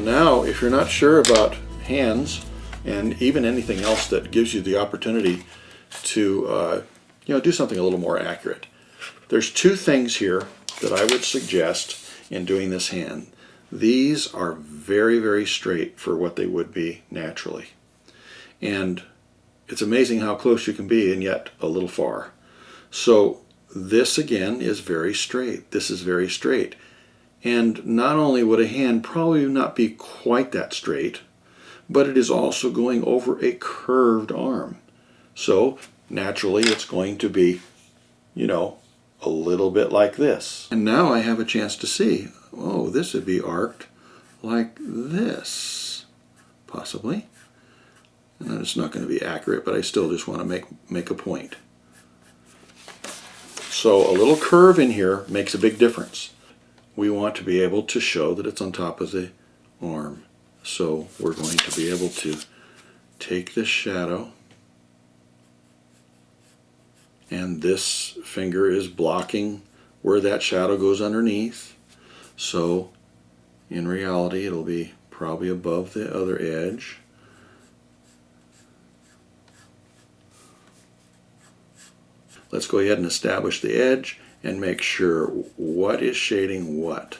now, if you're not sure about hands and even anything else that gives you the opportunity to do something a little more accurate, there's two things here that I would suggest in doing this hand. These are very, very straight for what they would be naturally. And it's amazing how close you can be and yet a little far. So this again is very straight. This is very straight. And not only would a hand probably not be quite that straight, but it is also going over a curved arm. So naturally it's going to be, a little bit like this. And now I have a chance to see, oh, this would be arced like this, possibly. And it's not going to be accurate, but I still just want to make a point. So a little curve in here makes a big difference. We want to be able to show that it's on top of the arm. So we're going to be able to take this shadow, and this finger is blocking where that shadow goes underneath. So in reality it'll be probably above the other edge. Let's go ahead and establish the edge and make sure what is shading what.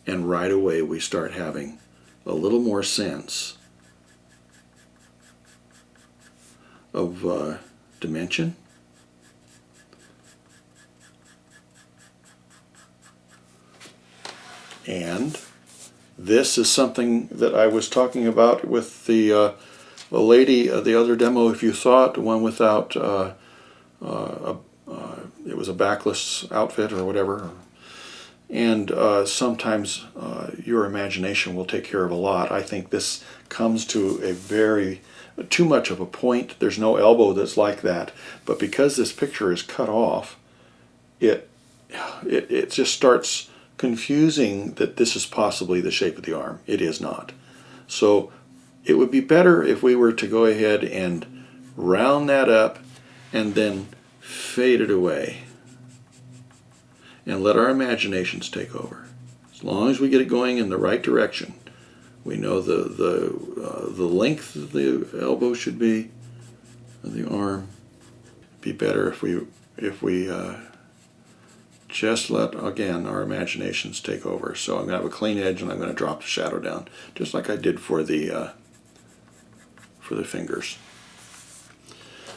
And right away we start having a little more sense of dimension. And this is something that I was talking about with the lady, the other demo, if you saw it, the one without, it was a backless outfit or whatever. And sometimes your imagination will take care of a lot. I think this comes to a too much of a point. There's no elbow that's like that. But because this picture is cut off, it just starts confusing that this is possibly the shape of the arm. It is not. So it would be better if we were to go ahead and round that up and then fade it away and let our imaginations take over. As long as we get it going in the right direction, we know the length of the elbow should be, of the arm. It'd be better if we just let, again, our imaginations take over. So I'm going to have a clean edge and I'm going to drop the shadow down, just like I did for the fingers.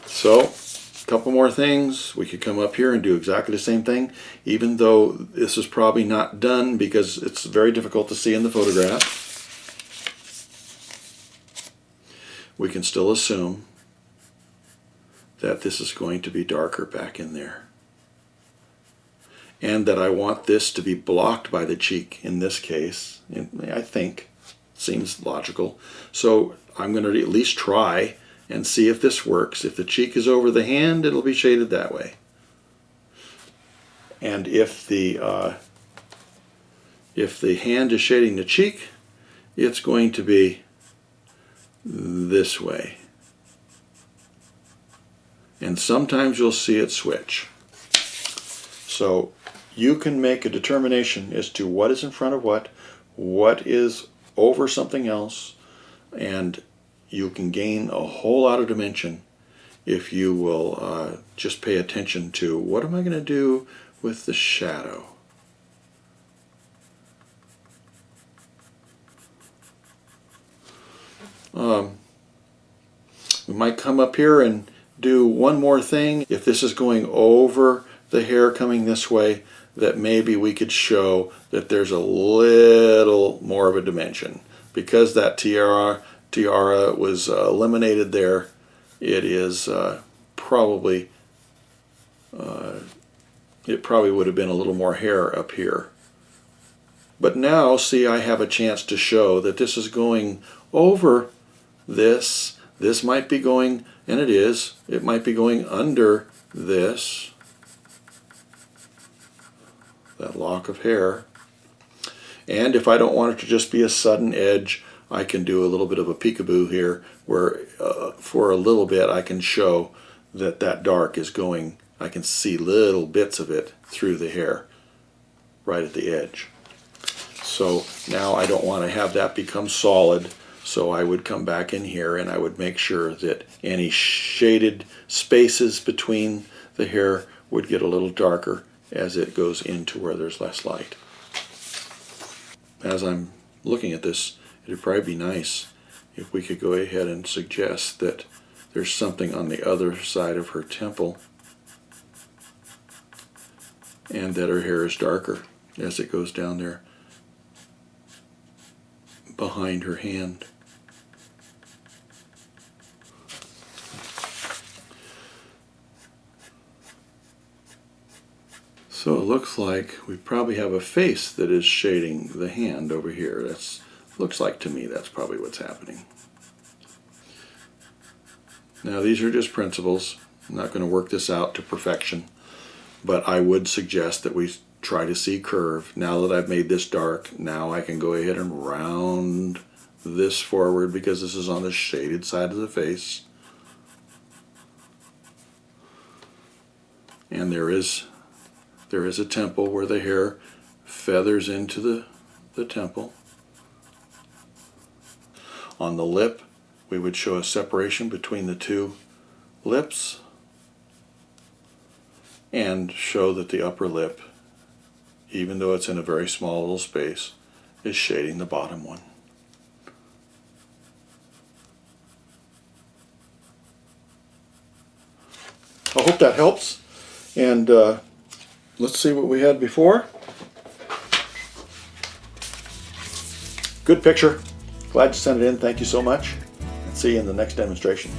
So a couple more things. We could come up here and do exactly the same thing, even though this is probably not done because it's very difficult to see in the photograph. We can still assume that this is going to be darker back in there, and that I want this to be blocked by the cheek in this case. I think seems logical. So I'm going to at least try and see if this works. If the cheek is over the hand, it'll be shaded that way. And if the hand is shading the cheek, it's going to be this way. And sometimes you'll see it switch. So you can make a determination as to what is in front of what is over something else, and you can gain a whole lot of dimension if you will just pay attention to what am I going to do with the shadow. We might come up here and do one more thing. If this is going over the hair coming this way, that maybe we could show that there's a little more of a dimension. Because that tiara was eliminated there, it is probably, it probably would have been a little more hair up here. But now, see, I have a chance to show that this is going over this. This might be going, and it might be going under this, that lock of hair. And if I don't want it to just be a sudden edge, I can do a little bit of a peekaboo here where for a little bit I can show that that dark is going, I can see little bits of it through the hair right at the edge. So now I don't want to have that become solid, so I would come back in here and I would make sure that any shaded spaces between the hair would get a little darker as it goes into where there's less light. As I'm looking at this, it would probably be nice if we could go ahead and suggest that there's something on the other side of her temple and that her hair is darker as it goes down there behind her hand. So it looks like we probably have a face that is shading the hand over here. That's looks like to me that's probably what's happening. Now these are just principles. I'm not going to work this out to perfection, but I would suggest that we try to see curve. Now that I've made this dark, now I can go ahead and round this forward because this is on the shaded side of the face. And there is a temple where the hair feathers into the temple. On the lip, we would show a separation between the two lips and show that the upper lip, even though it's in a very small little space, is shading the bottom one. I hope that helps, and let's see what we had before. Good picture. Glad you sent it in. Thank you so much. And see you in the next demonstration.